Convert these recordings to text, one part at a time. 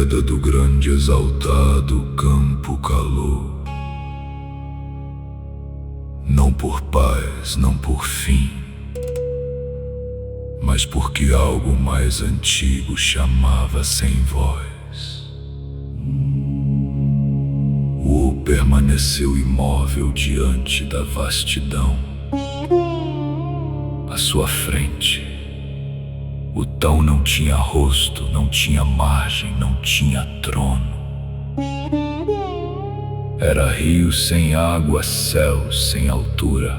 queda do grande exaltado campo calou. Não por paz, não por fim, mas porque algo mais antigo chamava sem voz. O permaneceu imóvel diante da vastidão. À sua frente, o tão não tinha rosto, não tinha margem, não tinha trono. Era rio sem água, céu sem altura.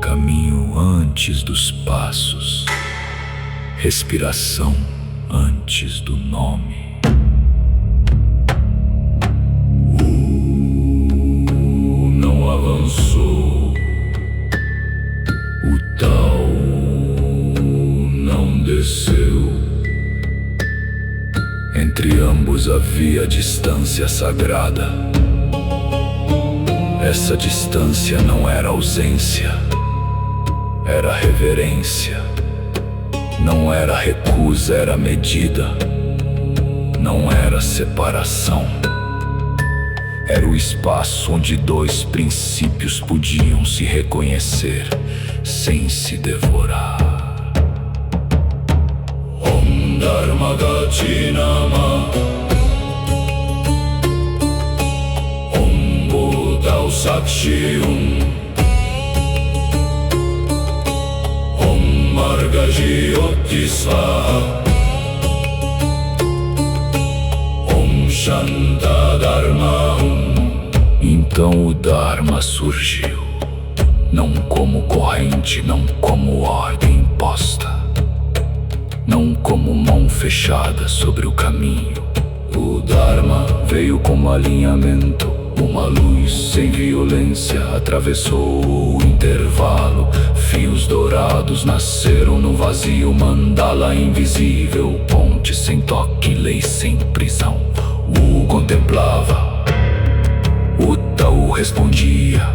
Caminho antes dos passos, respiração antes do nome. Não avançou, o tal não desceu. Entre ambos havia distância sagrada. Essa distância não era ausência, era reverência. Não era recusa, era medida. Não era separação. Era o espaço onde dois princípios podiam se reconhecer sem se devorar. Om Dharma Gachinama, Om Buddha Sakshium, Om Marga Jyoti Swaha, Om Shanta Dharma Hum. Então o Dharma surgiu, não como corrente, não como ordem imposta, não como mão fechada sobre o caminho. O Dharma veio como alinhamento. Uma luz sem violência atravessou o intervalo. Fios dourados nasceram no vazio. Mandala invisível, ponte sem toque, lei sem prisão. O contemplava, o Tao respondia,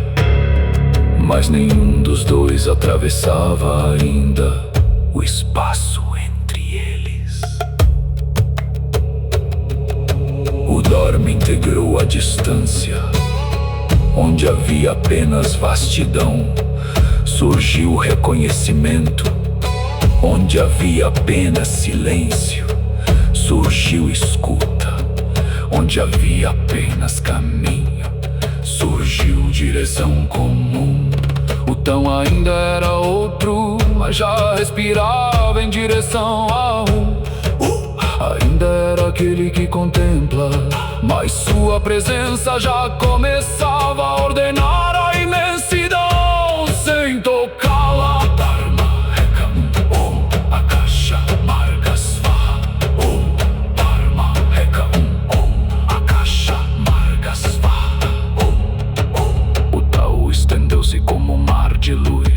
mas nenhum dos dois atravessava ainda o espaço entre eles. O Dharma integrou a distância. Onde havia apenas vastidão, surgiu o reconhecimento. Onde havia apenas silêncio, surgiu escuta. Onde havia apenas caminho, surgiu direção comum. O Tão ainda era outro, mas já respirava em direção a um. Ainda era aquele que contempla, mas sua presença já começava a ordenar a imensidão sem tocá-la. Dharma Reka Om Akasha Marga Swaha. Om Dharma Reka Om Akasha Marga Swaha. O Tao estendeu-se como um mar de luz.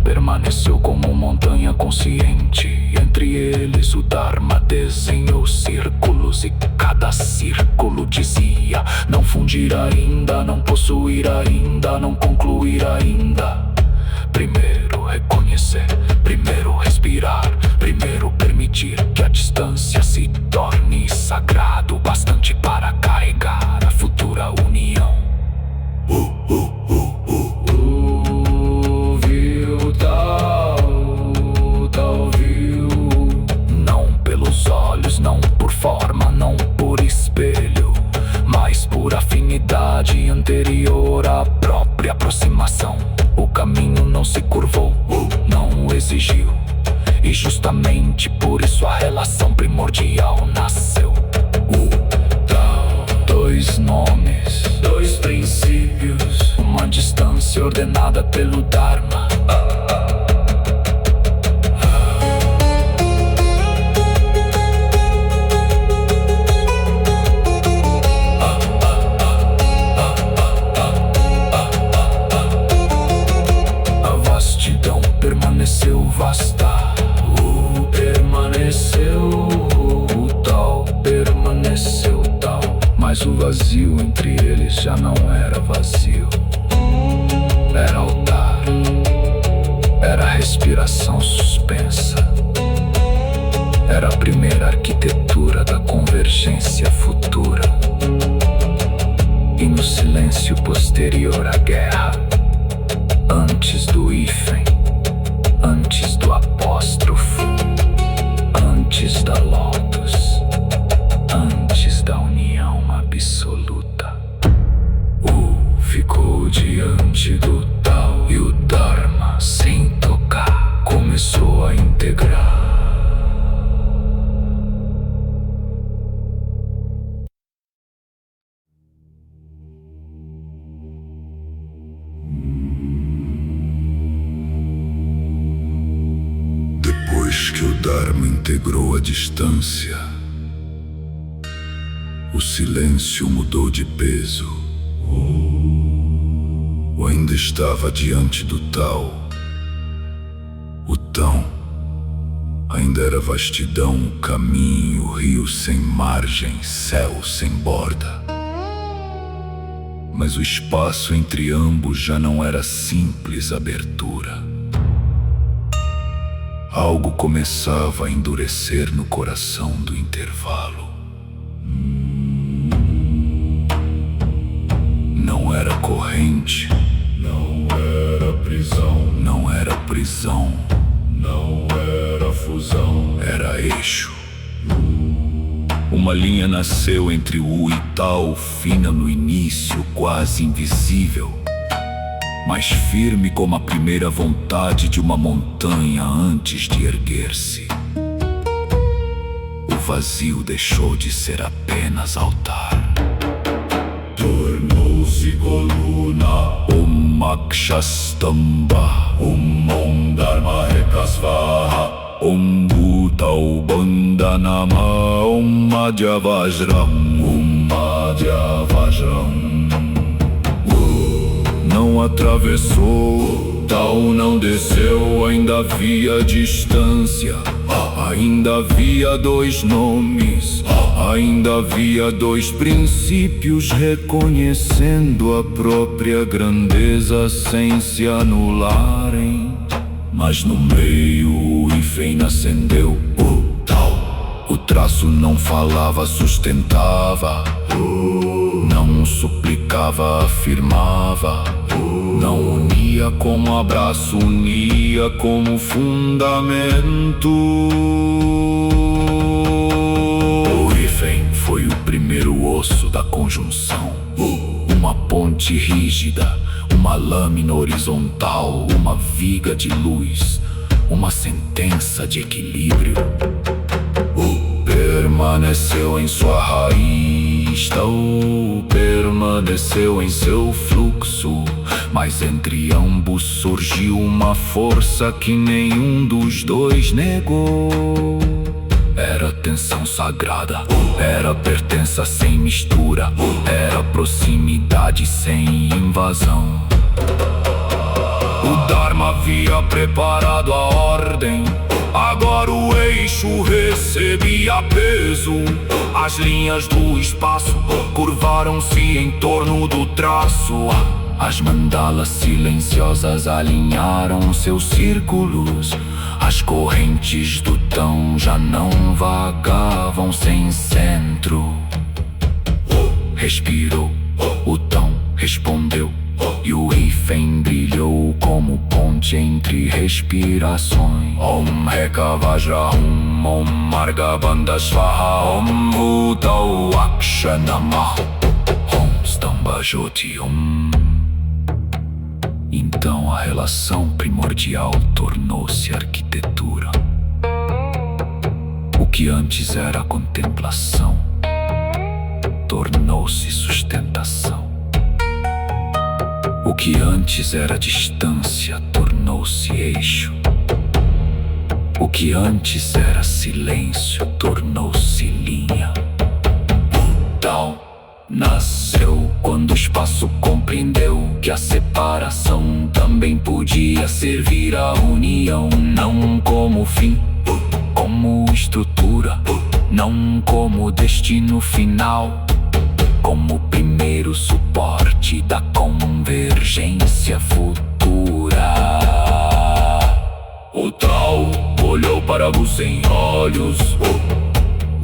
Permaneceu como montanha consciente. Entre eles o Dharma desenhou círculos, e cada círculo dizia: não fundir ainda, não possuir ainda, não concluir ainda. Primeiro reconhecer, primeiro respirar, primeiro permitir que a distância se torne sagrado, bastante para carregar a futura união. Viu Tao viu, não pelos olhos, não por forma, não por espelho, mas por afinidade anterior à própria aproximação. O caminho não se curvou, não exigiu, e justamente por isso a relação primordial nasceu. O Tao, dois nomes, dois princípios, uma distância ordenada pelo Dharma. Permaneceu vasta, permaneceu o Tao, permaneceu Tao. Mas o vazio entre eles já não era vazio, era altar, era respiração suspensa, era a primeira arquitetura e no silêncio posterior à guerra, antes do hífen, antes do apóstrofo, antes da logos, antes da união absoluta, o ficou diante do tal e o Dharma, sem tocar, começou a integrar. Depois que o Dharma integrou a distância, o silêncio mudou de peso. O ainda estava diante do tal. O tão ainda era vastidão, o caminho, o rio sem margem, céu sem borda. Mas o espaço entre ambos já não era simples abertura. Algo começava a endurecer no coração do intervalo. Não era corrente, não era prisão, não era prisão, não era fusão, era eixo. Uma linha nasceu entre o e tal, fina no início, quase invisível, mas firme como a primeira vontade de uma montanha antes de erguer-se. O vazio deixou de ser apenas altar. Tornou-se coluna, Makshastamba, Om Dharma Rekasvaha, Om Bhutau Bandhanama, Om Madhya Vajram, Om Madhya Vajram. Não atravessou, tal não desceu, ainda havia distância, ainda havia dois nomes, ainda havia dois princípios reconhecendo a própria grandeza sem se anularem. Mas no meio o hífen acendeu, o tal. O traço não falava, sustentava, não suplicava, afirmava, não unia como abraço, unia como fundamento. O hífen foi o primeiro osso da conjunção, uma ponte rígida, uma lâmina horizontal, uma viga de luz, uma sentença de equilíbrio. Permaneceu em sua raiz, tal permaneceu em seu fluxo, mas entre ambos surgiu uma força que nenhum dos dois negou. Era tensão sagrada, era pertença sem mistura, era proximidade sem invasão. O Dharma havia preparado a ordem, agora o eixo recebia peso. As linhas do espaço curvaram-se em torno do traço. As mandalas silenciosas alinharam seus círculos. As correntes do tão já não vagavam sem centro. Respirou, o tão respondeu, e o hífen brilhou como ponte entre respirações. Om Reka Vajra Hum, Om Marga Bandha Svaha, Om Bhutau Akshanamah, Om Stamba Jyoti Om. Então a relação primordial tornou-se arquitetura. O que antes era contemplação tornou-se sustentação. O que antes era distância tornou-se eixo. O que antes era silêncio tornou-se linha. Tal nasceu quando o espaço compreendeu que a separação também podia servir à união, não como fim, como estrutura, não como destino final, como primeiro suporte da convergência futura. O tal olhou para a luz sem olhos,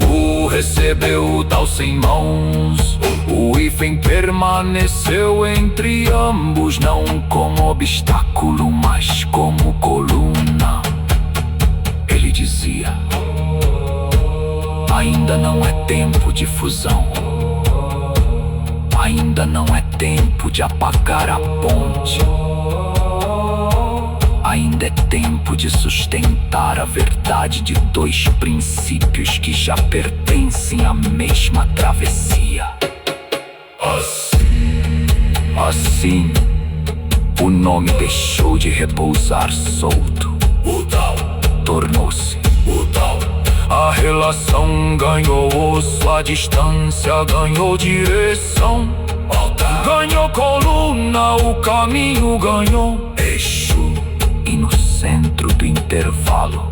o recebeu o tal sem mãos. O hífen permaneceu entre ambos, não como obstáculo, mas como coluna. Ele dizia: ainda não é tempo de fusão, ainda não é tempo de apagar a ponte, ainda é tempo de sustentar a verdade de dois princípios que já pertencem à mesma travessia. Assim, o nome deixou de repousar solto. O Tao tornou-se o Tao. A relação ganhou osso, a distância ganhou direção. Ganhou coluna, o caminho ganhou eixo. E no centro do intervalo,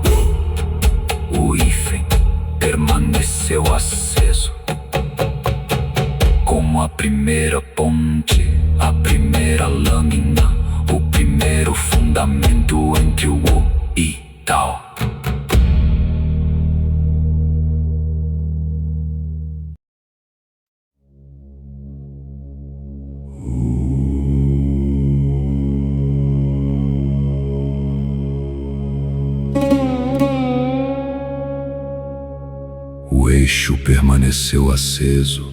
o hífen permaneceu aceso, como a primeira ponte, a primeira lâmina, o primeiro fundamento entre o Wu e Tao. O eixo permaneceu aceso.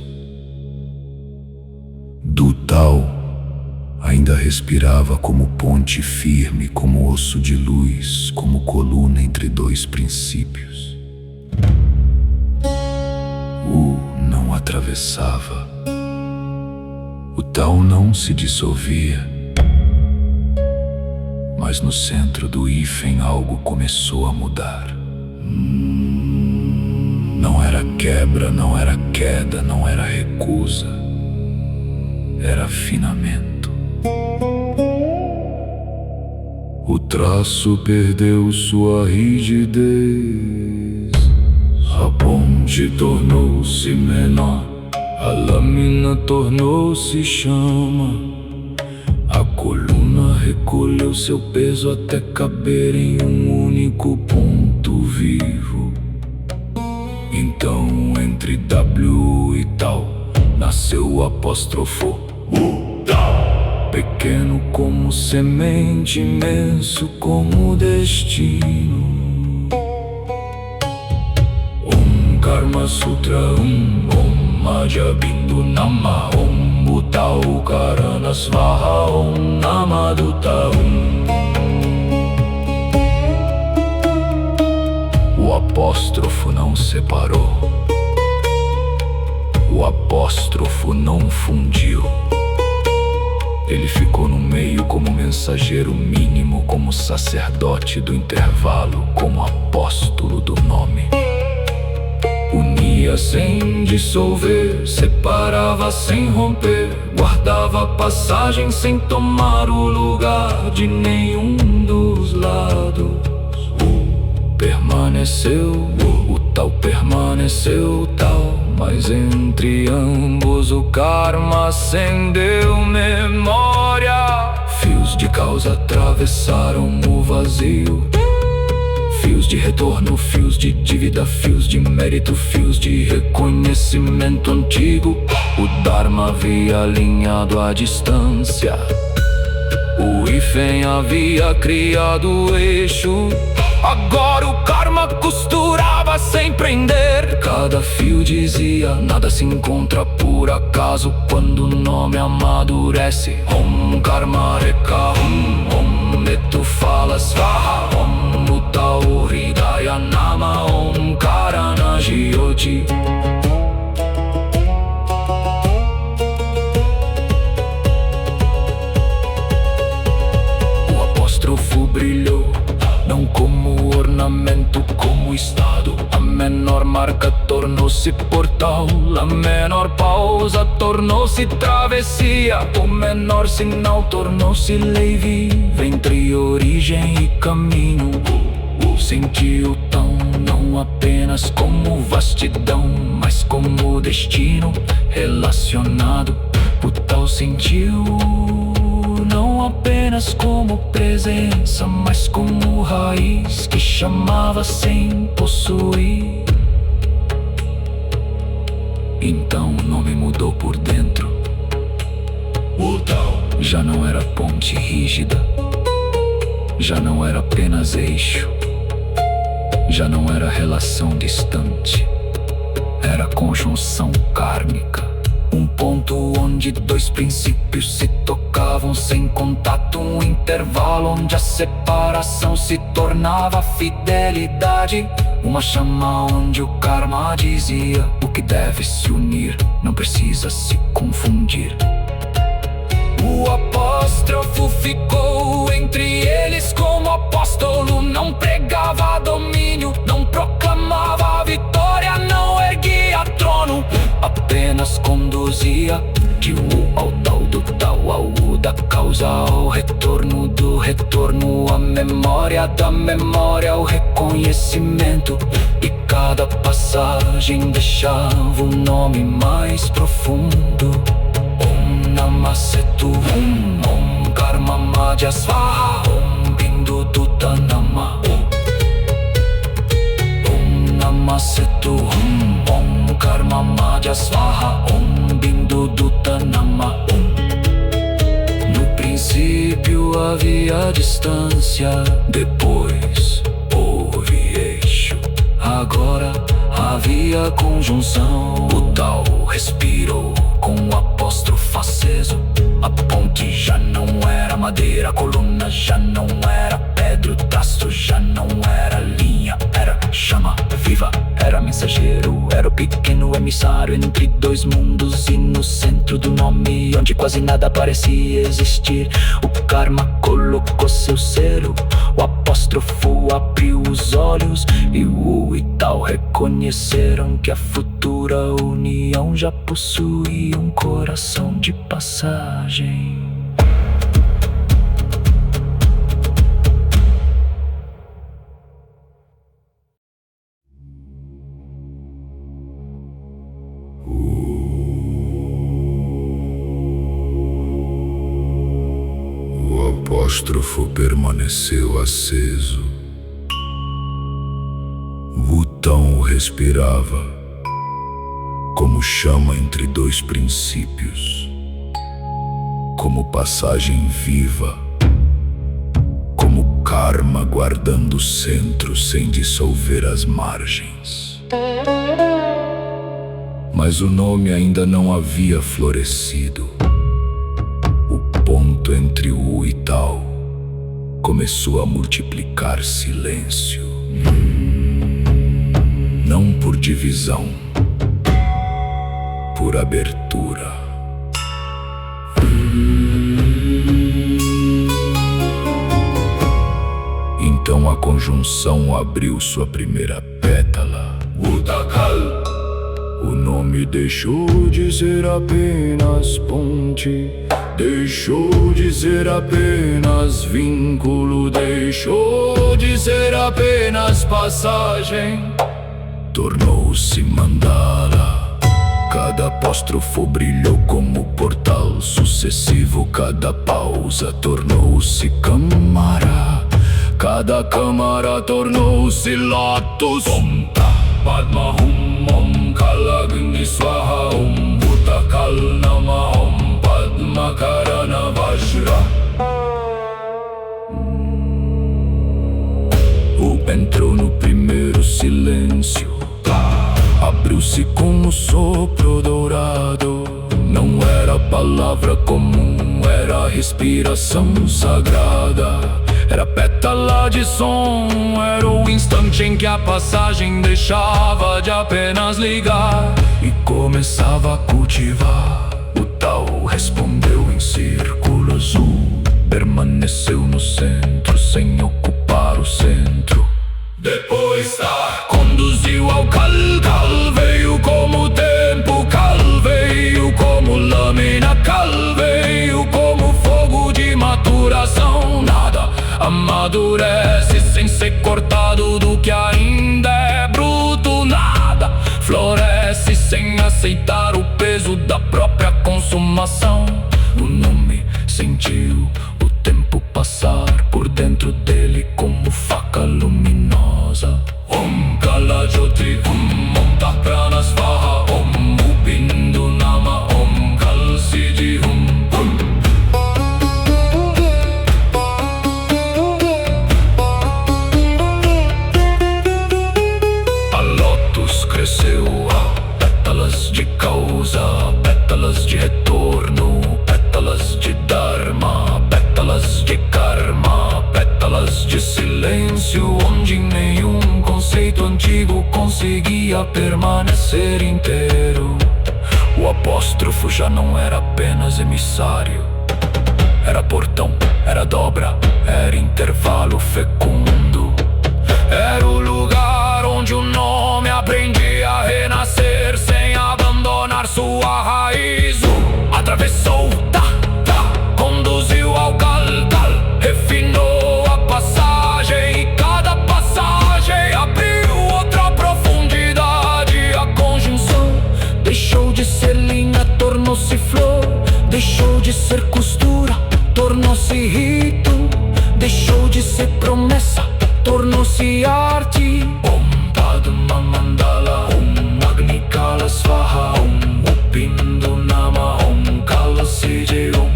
Do Tao ainda respirava como ponte firme, como osso de luz, como coluna entre dois princípios. O não atravessava. O Tao não se dissolvia. Mas no centro do hífen algo começou a mudar. Não era quebra, não era queda, não era recusa. Era afinamento. O traço perdeu sua rigidez. A ponte tornou-se menor. A lâmina tornou-se chama. A coluna recolheu seu peso até caber em um único ponto vivo. Então, entre W e Tao, nasceu o apóstrofo Wu Tao. Pequeno como semente, imenso como destino. Karma Sutra, Madhya Bindu Nama, Bhutao Karana Svaha, Namaduta. O apóstrofo não separou. O apóstrofo não fundiu. Ele ficou no meio como mensageiro mínimo, como sacerdote do intervalo, como apóstolo do nome. Unia sem dissolver, separava sem romper, guardava passagem sem tomar o lugar de nenhum dos lados. Permaneceu, o Tao permaneceu tal, mas entre ambos o karma acendeu memória. Fios de causa atravessaram o vazio, fios de retorno, fios de dívida, fios de mérito, fios de reconhecimento antigo. O Dharma havia alinhado a distância, o hífen havia criado o eixo. Agora o karma costurava sem prender. Cada fio dizia: nada se encontra por acaso quando o nome amadurece. Om Karma Reka, Om Metu Fala Svaha, Om Bhutao Hridaya Nama, Om Karana Jyoti. O apóstrofo brilhou, não como ornamento, como estado. A menor marca tornou-se portal, a menor pausa tornou-se travessia, o menor sinal tornou-se lei viva entre origem e caminho. Sentiu tão não apenas como vastidão, mas como destino relacionado. O tal sentiu não apenas como presença, mas como raiz que chamava sem possuir. Então o nome mudou por dentro. O Tao já não era ponte rígida, já não era apenas eixo, já não era relação distante, era conjunção kármica. Um ponto onde dois princípios se tocavam sem contato, um intervalo onde a separação se tornava fidelidade. Uma chama onde o karma dizia: o que deve se unir não precisa se confundir. O apóstrofo ficou entre eles como apóstolo. Não pregava domínio, não proclamava a vitória, não erguia trono, apenas conduzia de Wu ao Tao, do Tao ao Wu, da causa ao retorno, do retorno à memória, da memória ao reconhecimento. E cada passagem deixava um nome mais profundo. Om Namah Setu Om Karma Madhya Svaha Om Bindu Duta Namah Om Namah Setu Om Karma Madhya Svaha Om Bindu Duta Namah. No princípio havia distância, depois houve eixo, agora havia conjunção. O Tao respirou com o apóstrofo aceso. A ponte já não era madeira, a coluna já não era pedra, o traço já não era linha, era chama viva, era mensageiro, era o pequeno emissário entre dois mundos. E no centro do nome, onde quase nada parecia existir, o karma colocou seu selo. O apóstrofo abriu os olhos e o Wu e Tao reconheceram que a futura união já possuía um coração de passagem. O apóstrofo permaneceu aceso. Wu Tao respirava como chama entre dois princípios, como passagem viva, como karma guardando o centro sem dissolver as margens. Mas o nome ainda não havia florescido. O ponto entre Wu e Tao começou a multiplicar silêncio. Não por divisão, por abertura. Então a conjunção abriu sua primeira pétala. Utakal. O nome deixou de ser apenas ponte, deixou de ser apenas vínculo, deixou de ser apenas passagem, tornou-se mandala. Cada apóstrofo brilhou como portal sucessivo, cada pausa tornou-se câmara, cada câmara tornou-se lótus. Om Ta Padma Hum Om Kalagni Swaha Om Utakal Nama Om Padma Karana Vajra. Entrou no primeiro silêncio, abriu-se com um sopro dourado. Não era palavra comum, era respiração sagrada, era pétala de som, era o instante em que a passagem deixava de apenas ligar e começava a cultivar. O Tao respondeu em círculo azul, permaneceu no centro sem ocupar o centro. Depois conduziu ao Kal. Kal veio como tempo, Kal veio como lâmina, Kal veio como fogo de maturação. Nada amadurece sem ser cortado do que ainda é bruto. Nada floresce sem aceitar o peso da própria consumação. O nome sentiu o tempo passar por dentro dele como faca luminosa. Om Kala Jyoti Om Om Ta Prana Svaha Om Upin queria permanecer inteiro. O apóstrofo já não era apenas emissário. Era portão, era dobra, era intervalo fecundo. Era o lugar onde o nome aprendia a renascer sem abandonar sua raiz. Atravessou, conduziu ao cal, refinou a passagem, e cada passagem abriu outra profundidade. A conjunção deixou de ser linha, tornou-se flor. Deixou de ser costura, tornou-se rito. Deixou de ser promessa, tornou-se arte. Om Padma Mandala, Om Agni Kala Svaha, Om Upindu Nama, Om Kala Sije Om.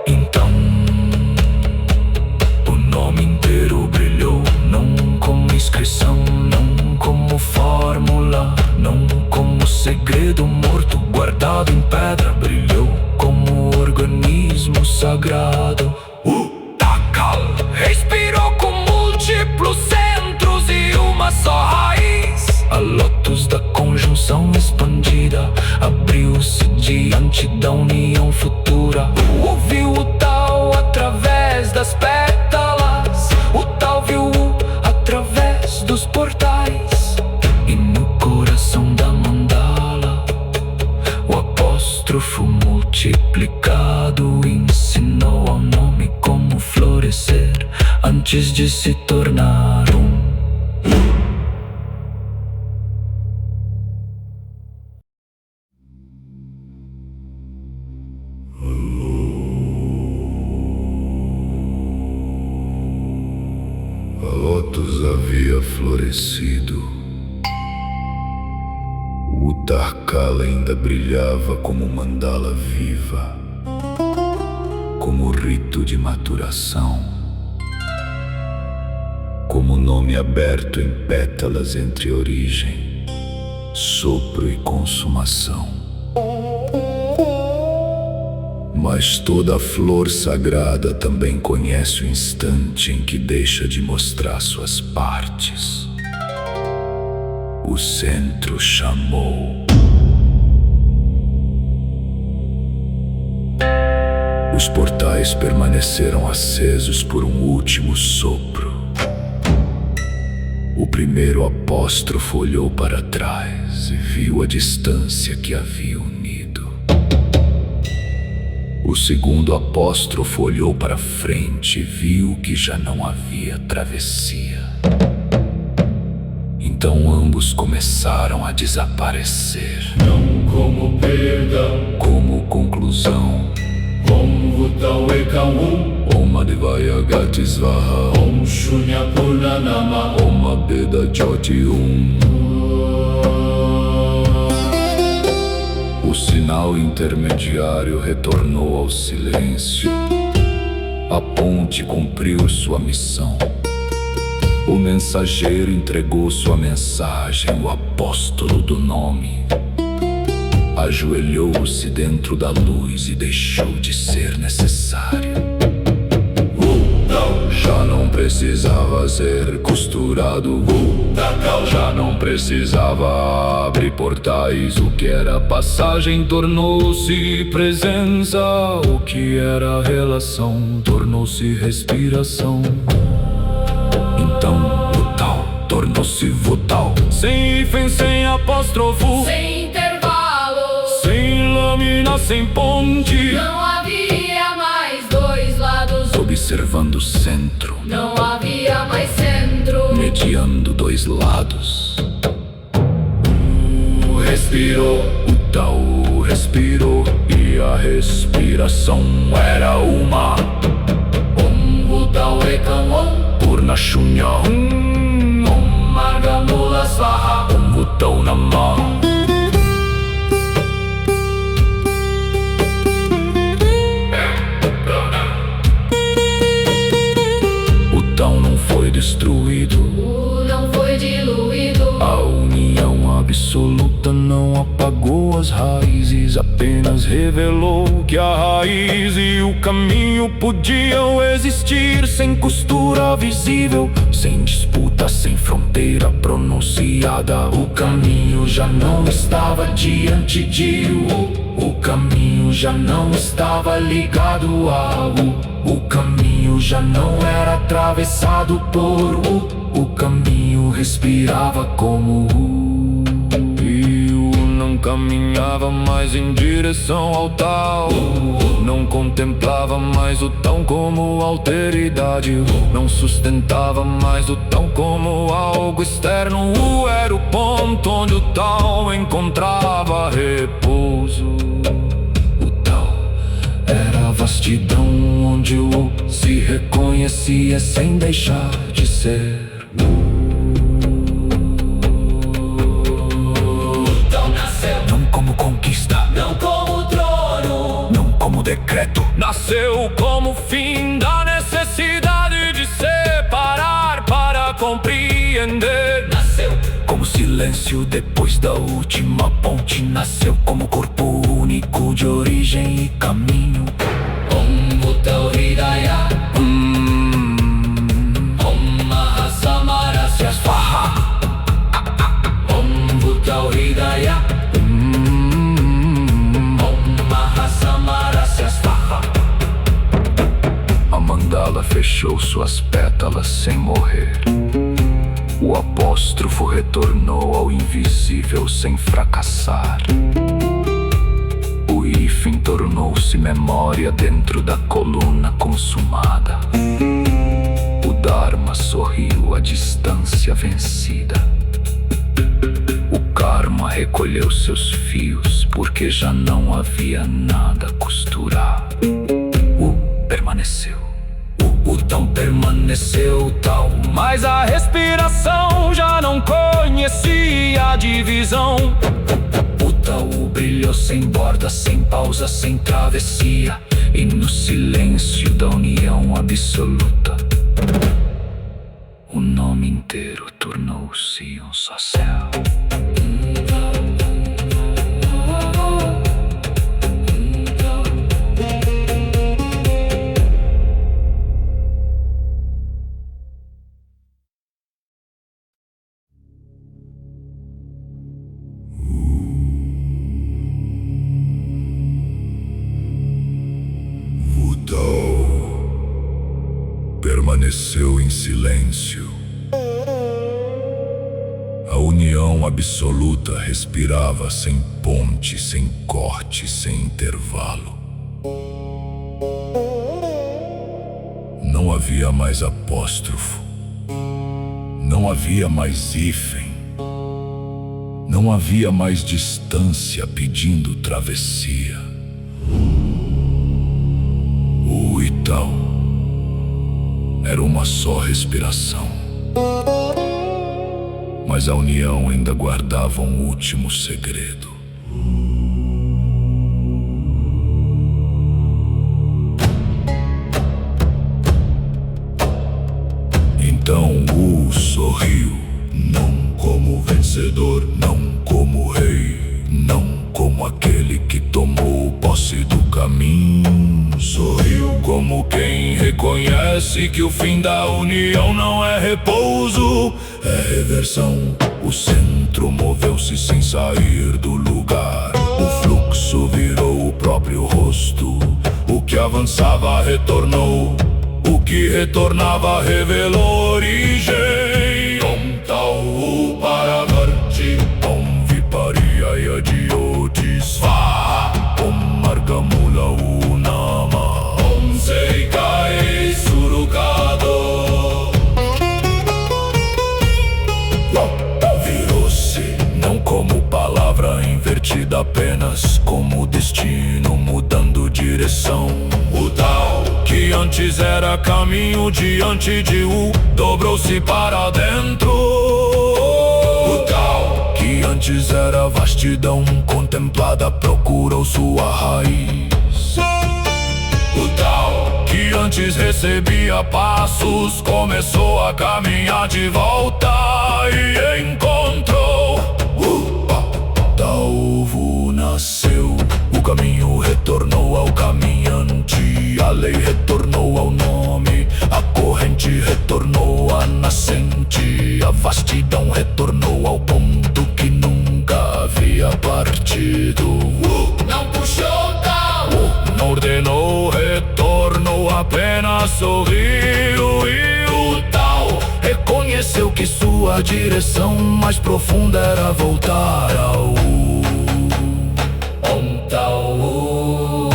Então o nome inteiro brilhou, não como inscrição, não como fórmula, não como segredo morto guardado em pedra. Brilhou como organismo sagrado. Takal respirou com múltiplos centros e uma só raiz. A lótus da conjunção expandida abriu-se diante da união futura. Ouviu o tal através das pétalas, o tal viu-o através dos portais. E no coração da mandala, o apóstrofo multiplicado ensinou ao nome como florescer antes de se tornar um. A lótus havia florescido. O Tarkala ainda brilhava como mandala viva, como rito de maturação, como nome aberto em pétalas entre origem, sopro e consumação. Mas toda flor sagrada também conhece o instante em que deixa de mostrar suas partes. O centro chamou. Os portais permaneceram acesos por um último sopro. O primeiro apóstrofo olhou para trás e viu a distância que havia unido. O segundo apóstrofo olhou para frente e viu que já não havia travessia. Então ambos começaram a desaparecer. Não como perdão, como conclusão. Om Vutal Ekam Om, Om Adivaya Gati Svaha, Om Shunya Purnanama, Om Abeda Jyoti Om. O sinal intermediário retornou ao silêncio. A ponte cumpriu sua missão. O mensageiro entregou sua mensagem. O apóstolo do nome ajoelhou-se dentro da luz e deixou de ser necessário. Já não precisava ser costurado. Já não precisava abrir portais. O que era passagem tornou-se presença. O que era relação tornou-se respiração. Então o tal tornou-se votal. Sem hífen, sem apóstrofo, sem intervalo, sem lâmina, sem ponte. não havia mais dois lados, Observando o centro, não havia mais centro. mediando dois lados. Respirou, o Tao respirou, e a respiração era uma. Om Vutal Ekam Om, Purna Shunya Om Margamula Svaha, Om Vutal Nama. O Tao não foi destruído, o não foi diluído, a união absoluta não apagou negou as raízes, apenas revelou que a raiz e o caminho podiam existir sem costura visível, sem disputa, sem fronteira pronunciada. O caminho já não estava diante de o caminho já não estava ligado a o caminho já não era atravessado por o caminho respirava como e não caminhava mais em direção ao tal, não contemplava mais o tão como alteridade, não sustentava mais o tão como algo externo. Era o ponto onde o tal encontrava repouso. O tal era a vastidão onde o se reconhecia sem deixar de ser. Não como conquista, Não como trono, não como decreto. Nasceu como fim da necessidade de separar para compreender. nasceu Como silêncio depois da última ponte. Nasceu como corpo único de origem e caminho. Om Bhutto Hridaya, Om Mahasamarasya Swaha, Om Bhutto Hridaya, Om Mahasamarasya Swaha. A mandala fechou suas pétalas sem morrer. O apóstrofo retornou ao invisível sem fracassar. O hífen tornou-se memória dentro da coluna consumada. O Dharma sorriu à distância vencida. O Karma recolheu seus fios, porque já não havia nada a costurar. O permaneceu. O tão permaneceu tal, mas a respiração já não conhecia a divisão. O tal brilhou sem borda, sem pausa, sem travessia, e no silêncio da união absoluta, o nome inteiro tornou-se um só céu. Permaneceu em silêncio. A união absoluta respirava sem ponte, sem corte, sem intervalo. Não havia mais apóstrofo. Não havia mais hífen. Não havia mais distância pedindo travessia. O Ital era uma só respiração, mas a união ainda guardava um último segredo. Então o sorriu, não como vencedor, não como rei, não como aquele que tomou posse do caminho. Sorriu como quem reconhece que o fim da união não é repouso, é reversão. O centro moveu-se sem sair do lugar. O fluxo virou o próprio rosto. O que avançava retornou. O que retornava revelou origem. Om Tau Paravarti, Om Vipariyaya Jyoti Svaha, Om Margamula Unama, Om Seikai Surukado. Virou-se não como palavra invertida apenas, como destino mudando direção. O tal que antes era caminho diante de dobrou-se para dentro. O tal que antes era vastidão contemplada procurou sua raiz. O tal que antes recebia passos começou a caminhar de volta e encontrou o tal lei retornou ao nome, a corrente retornou à nascente, a vastidão retornou ao ponto que nunca havia partido. Não puxou tal, Não ordenou retorno, apenas sorriu, e o tal reconheceu que sua direção mais profunda era voltar ao Om Tao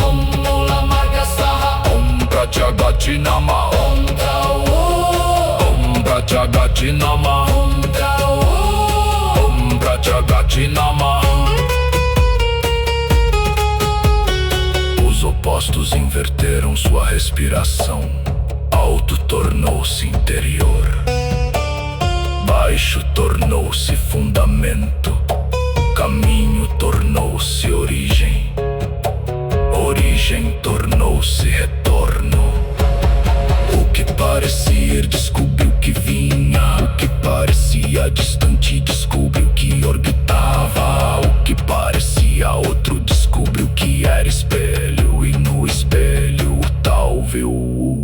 Om Mula Marga Saha, Om Pratyagati Nama, Om Tao Om Pratyagati Nama, Om Tao Om Pratyagati Nama. Os opostos inverteram sua respiração. Alto tornou-se interior, baixo tornou-se fundamento, caminho tornou-se origem, origem tornou-se retorno. O que parecia ir descobriu que vinha, o que parecia distante descobriu que orbitava, o que parecia outro descobriu que era espelho, e no espelho o tal viu o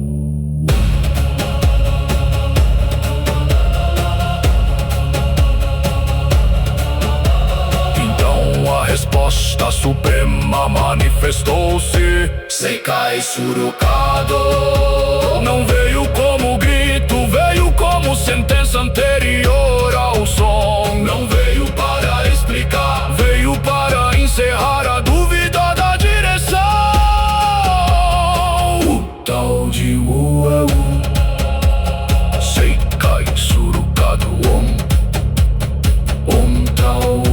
Então a resposta suprema manifestou-se. Seikai Surukado. Não veio como grito, veio como sentença anterior ao som. Não veio para explicar, Veio para encerrar a dúvida da direção. O tal de Wu é o Seikai Surukado Om. Om Tao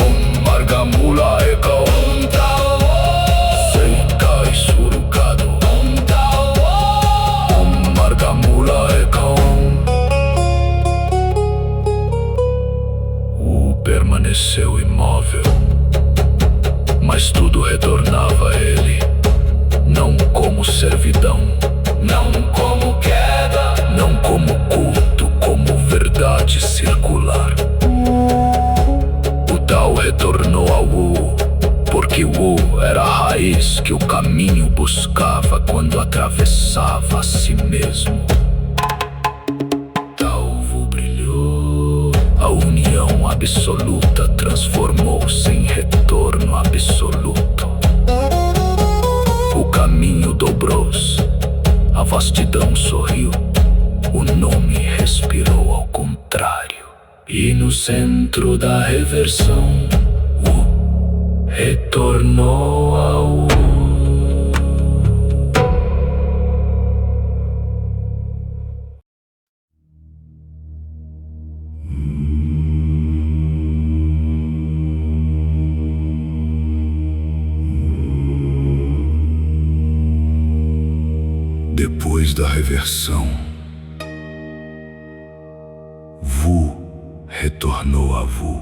Om Margamula Eka Om Tao Seikai Surukado Om Tao Om Margamula Eka Permaneceu imóvel, mas tudo retornava a ele, não como servidão, não como queda, não como culto, como verdade circular. O Tao retornou ao Wu, porque o Wu era a raiz que o caminho buscava quando atravessava a si mesmo. A união absoluta transformou-se em retorno absoluto. O caminho dobrou-se, a vastidão sorriu, o nome respirou ao contrário. E no centro da reversão, o retornou ao Depois da reversão, Wu retornou a Wu.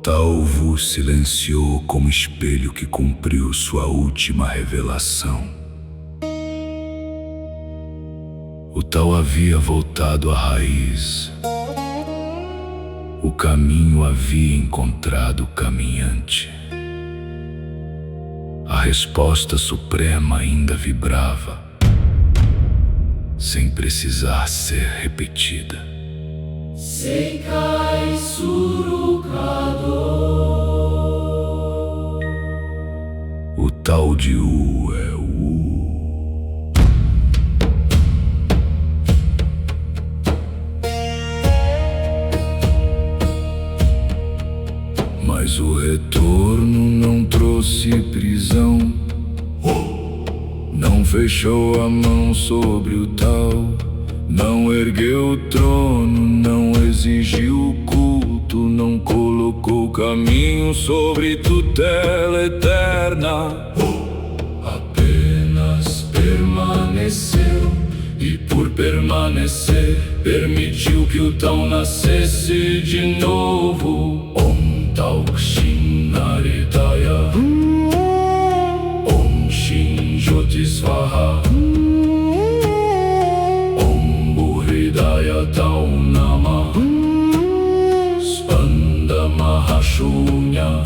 Tal Wu silenciou como espelho que cumpriu sua última revelação. O Tal havia voltado à raiz. O caminho havia encontrado o caminhante. A resposta suprema ainda vibrava, sem precisar ser repetida. Seikai Surukado. O tal de Wu é Wu. Mas o retorno não trouxe prisão, não fechou a mão sobre o tal, não ergueu o trono, não exigiu culto, não colocou caminho sobre tutela eterna. Apenas permaneceu, e por permanecer permitiu que o tal nascesse de novo. Om Tao Shin Naridaya Om Shin Jyoti Svaha Om Buhridaya Tao Nama sonhar.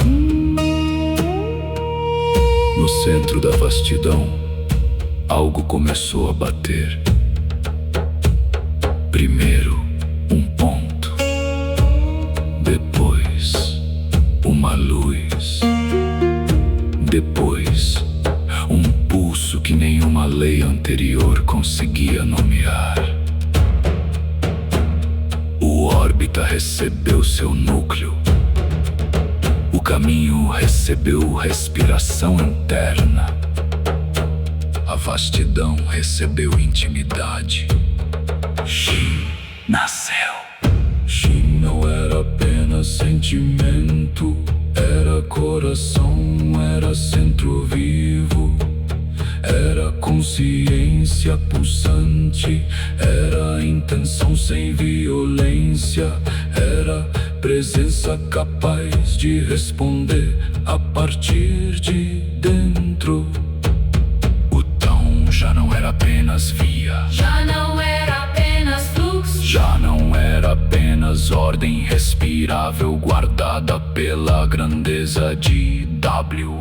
No centro da vastidão, algo começou a bater. Primeiro, um ponto. Depois, uma luz. Depois, um pulso que nenhuma lei anterior conseguia nomear. O órbita recebeu seu núcleo. O caminho recebeu respiração interna. A vastidão recebeu intimidade. Shin nasceu. Shin não era apenas sentimento, era coração, era centro vivo, era consciência pulsante, era intenção sem violência, era presença capaz de responder a partir de dentro. O Tão já não era apenas via, Já não era apenas fluxo, já não era apenas ordem respirável guardada pela grandeza de W.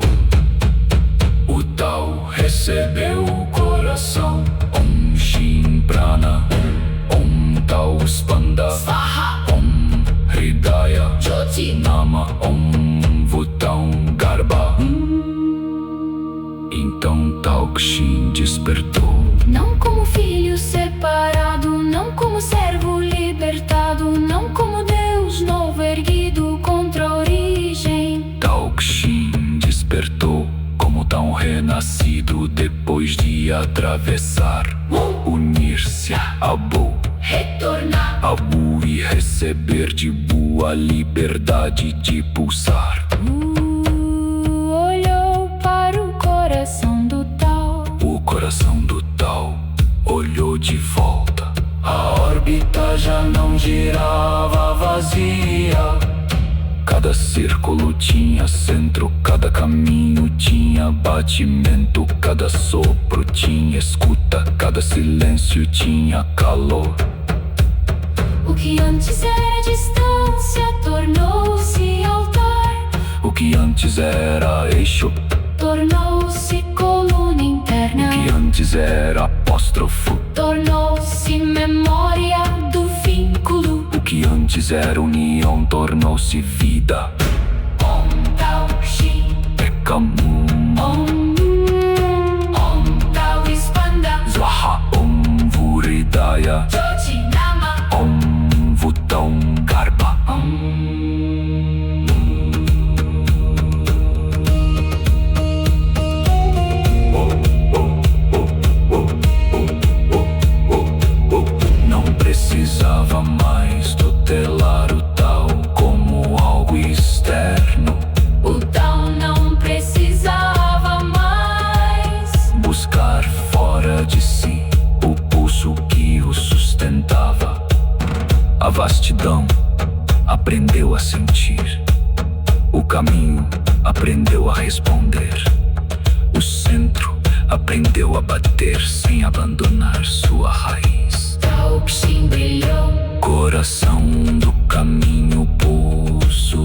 O Tao recebeu o coração. Om Shin Prana, Om Tao Spanda, Swaha, Om Hridaya, Jyoti, Nama, Om Vutão Garba. Então Tao Shin despertou. não como filho separado, não como servo libertado, não como Deus novo erguido contra a origem. Tao Shin despertou como tão renascido depois de atravessar, unir-se a Abu, Retornar, Abu e receber de Bu a liberdade de pulsar. olhou para o coração do Tao. O coração do Tao olhou de volta. A órbita já não girava vazia. Cada círculo tinha centro, cada caminho tinha batimento, cada sopro tinha escuta, cada silêncio tinha calor. O que antes era distância tornou-se altar, O que antes era eixo, tornou-se coluna interna, o que antes era apóstrofo, tornou-se memória do vínculo. o que antes era união tornou-se vida. Om Tao Shin, Ekamu, Om Tao Spanda, Swaha, Om Hridaya, Jyoti Nama, Om Vutão Garba. Não precisava mais tutelar o Tao como algo externo, O Tao não precisava mais buscar fora de si o pulso que o sustentava. A vastidão aprendeu a sentir. O caminho aprendeu a responder. O centro aprendeu a bater sem abandonar sua raiz. Tao Shin brilhou, Coração do caminho, pulso